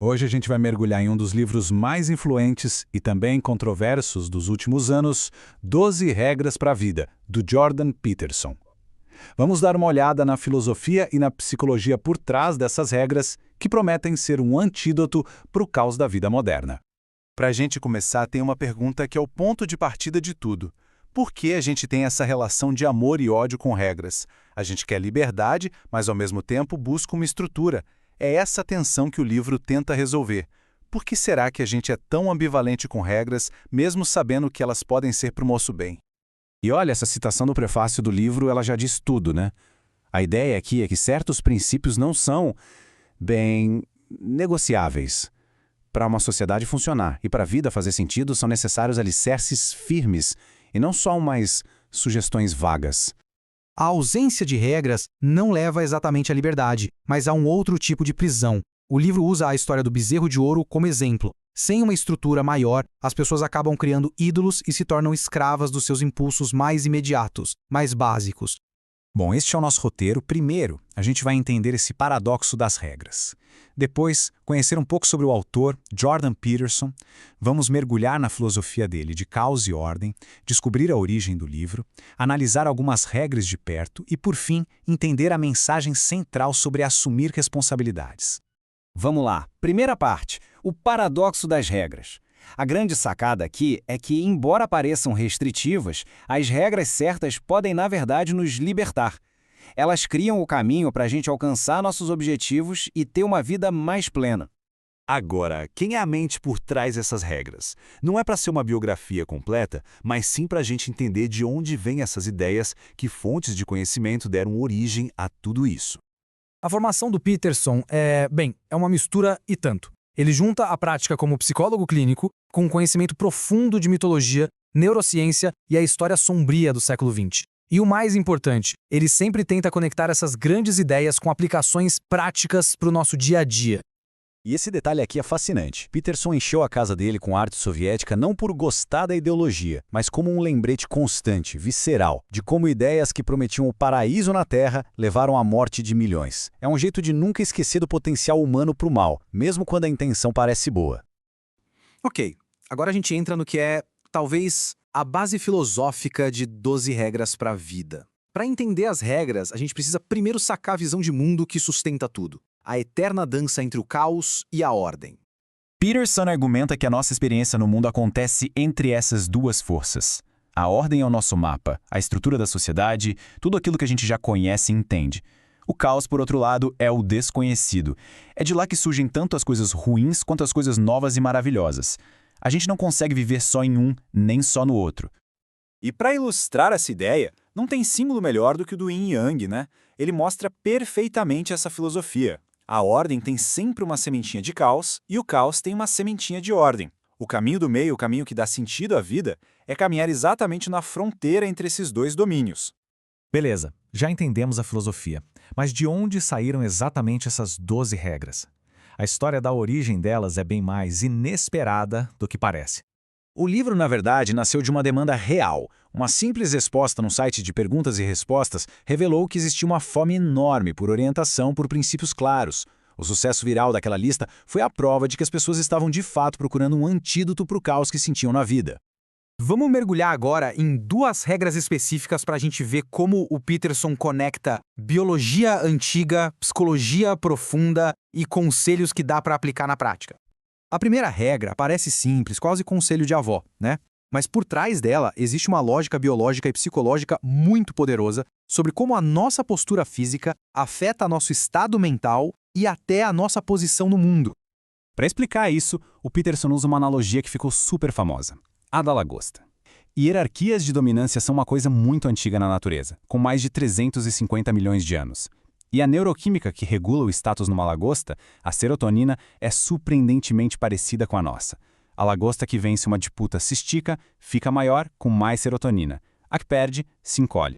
Hoje a gente vai mergulhar em um dos livros mais influentes e também controversos dos últimos anos, 12 Regras para a Vida, do Jordan Peterson. Vamos dar uma olhada na filosofia e na psicologia por trás dessas regras que prometem ser um antídoto para o caos da vida moderna. Para a gente começar, tem uma pergunta que é o ponto de partida de tudo. Por que a gente tem essa relação de amor e ódio com regras? A gente quer liberdade, mas ao mesmo tempo busca uma estrutura. É essa tensão que o livro tenta resolver. Por que será que a gente é tão ambivalente com regras, mesmo sabendo que elas podem ser para o nosso bem? E olha, essa citação do prefácio do livro, ela já diz tudo, né? A ideia aqui é que certos princípios não são, bem, negociáveis. Para uma sociedade funcionar e para a vida fazer sentido, são necessários alicerces firmes e não só umas sugestões vagas. A ausência de regras não leva exatamente à liberdade, mas a um outro tipo de prisão. O livro usa a história do bezerro de ouro como exemplo. Sem uma estrutura maior, as pessoas acabam criando ídolos e se tornam escravas dos seus impulsos mais imediatos, mais básicos. Bom, este é o nosso roteiro. Primeiro, a gente vai entender esse paradoxo das regras. Depois, conhecer um pouco sobre o autor, Jordan Peterson. Vamos mergulhar na filosofia dele de caos e ordem, descobrir a origem do livro, analisar algumas regras de perto e, por fim, entender a mensagem central sobre assumir responsabilidades. Vamos lá. Primeira parte, o paradoxo das regras. A grande sacada aqui é que, embora pareçam restritivas, as regras certas podem, na verdade, nos libertar. Elas criam o caminho para a gente alcançar nossos objetivos e ter uma vida mais plena. Agora, quem é a mente por trás dessas regras? Não é para ser uma biografia completa, mas sim para a gente entender de onde vêm essas ideias, que fontes de conhecimento deram origem a tudo isso. A formação do Peterson é uma mistura e tanto. Ele junta a prática como psicólogo clínico com um conhecimento profundo de mitologia, neurociência e a história sombria do século XX. E o mais importante, ele sempre tenta conectar essas grandes ideias com aplicações práticas para o nosso dia a dia. E esse detalhe aqui é fascinante. Peterson encheu a casa dele com arte soviética não por gostar da ideologia, mas como um lembrete constante, visceral, de como ideias que prometiam o paraíso na Terra levaram à morte de milhões. É um jeito de nunca esquecer do potencial humano para o mal, mesmo quando a intenção parece boa. Ok, agora a gente entra no que é, talvez, a base filosófica de 12 regras para a vida. Para entender as regras, a gente precisa primeiro sacar a visão de mundo que sustenta tudo. A eterna dança entre o caos e a ordem. Peterson argumenta que a nossa experiência no mundo acontece entre essas duas forças. A ordem é o nosso mapa, a estrutura da sociedade, tudo aquilo que a gente já conhece e entende. O caos, por outro lado, é o desconhecido. É de lá que surgem tanto as coisas ruins quanto as coisas novas e maravilhosas. A gente não consegue viver só em um, nem só no outro. E para ilustrar essa ideia, não tem símbolo melhor do que o do Yin e Yang, né? Ele mostra perfeitamente essa filosofia. A ordem tem sempre uma sementinha de caos e o caos tem uma sementinha de ordem. O caminho do meio, o caminho que dá sentido à vida, é caminhar exatamente na fronteira entre esses dois domínios. Beleza, já entendemos a filosofia. Mas de onde saíram exatamente essas 12 regras? A história da origem delas é bem mais inesperada do que parece. O livro, na verdade, nasceu de uma demanda real. Uma simples resposta num site de perguntas e respostas revelou que existia uma fome enorme por orientação por princípios claros. O sucesso viral daquela lista foi a prova de que as pessoas estavam de fato procurando um antídoto para o caos que sentiam na vida. Vamos mergulhar agora em 2 regras específicas para a gente ver como o Peterson conecta biologia antiga, psicologia profunda e conselhos que dá para aplicar na prática. A primeira regra parece simples, quase conselho de avó, né? Mas por trás dela existe uma lógica biológica e psicológica muito poderosa sobre como a nossa postura física afeta nosso estado mental e até a nossa posição no mundo. Para explicar isso, o Peterson usa uma analogia que ficou super famosa: a da lagosta. Hierarquias de dominância são uma coisa muito antiga na natureza, com mais de 350 milhões de anos. E a neuroquímica que regula o status numa lagosta, a serotonina, é surpreendentemente parecida com a nossa. A lagosta que vence uma disputa se estica, fica maior, com mais serotonina. A que perde, se encolhe.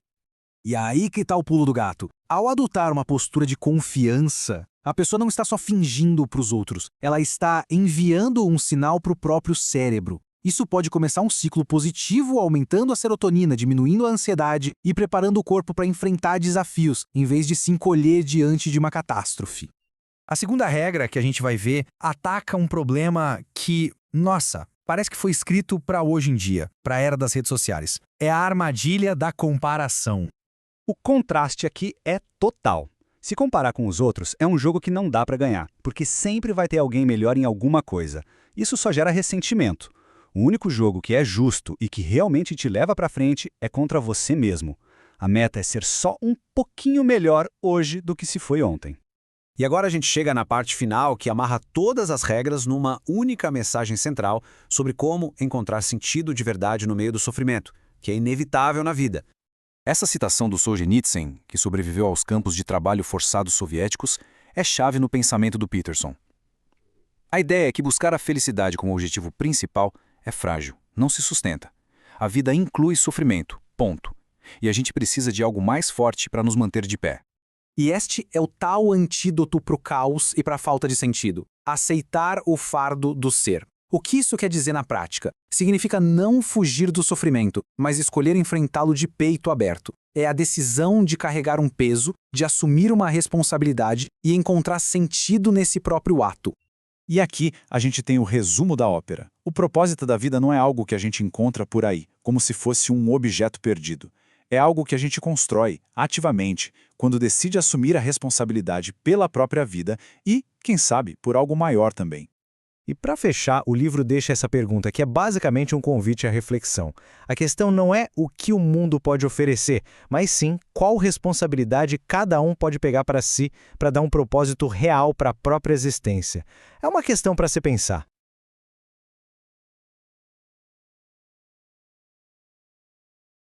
E aí que tá o pulo do gato. Ao adotar uma postura de confiança, a pessoa não está só fingindo para os outros, ela está enviando um sinal para o próprio cérebro. Isso pode começar um ciclo positivo, aumentando a serotonina, diminuindo a ansiedade e preparando o corpo para enfrentar desafios, em vez de se encolher diante de uma catástrofe. A segunda regra que a gente vai ver ataca um problema que, nossa, parece que foi escrito para hoje em dia, para a era das redes sociais. É a armadilha da comparação. O contraste aqui é total. Se comparar com os outros, é um jogo que não dá para ganhar, porque sempre vai ter alguém melhor em alguma coisa. Isso só gera ressentimento. O único jogo que é justo e que realmente te leva para frente é contra você mesmo. A meta é ser só um pouquinho melhor hoje do que se foi ontem. E agora a gente chega na parte final que amarra todas as regras numa única mensagem central sobre como encontrar sentido de verdade no meio do sofrimento, que é inevitável na vida. Essa citação do Solzhenitsyn, que sobreviveu aos campos de trabalho forçados soviéticos, é chave no pensamento do Peterson. A ideia é que buscar a felicidade como objetivo principal é frágil, não se sustenta. A vida inclui sofrimento, ponto. E a gente precisa de algo mais forte para nos manter de pé. E este é o tal antídoto para o caos e para a falta de sentido. Aceitar o fardo do ser. O que isso quer dizer na prática? Significa não fugir do sofrimento, mas escolher enfrentá-lo de peito aberto. É a decisão de carregar um peso, de assumir uma responsabilidade e encontrar sentido nesse próprio ato. E aqui a gente tem o resumo da ópera. O propósito da vida não é algo que a gente encontra por aí, como se fosse um objeto perdido. É algo que a gente constrói, ativamente, quando decide assumir a responsabilidade pela própria vida e, quem sabe, por algo maior também. E para fechar, o livro deixa essa pergunta, que é basicamente um convite à reflexão. A questão não é o que o mundo pode oferecer, mas sim qual responsabilidade cada um pode pegar para si para dar um propósito real para a própria existência. É uma questão para se pensar.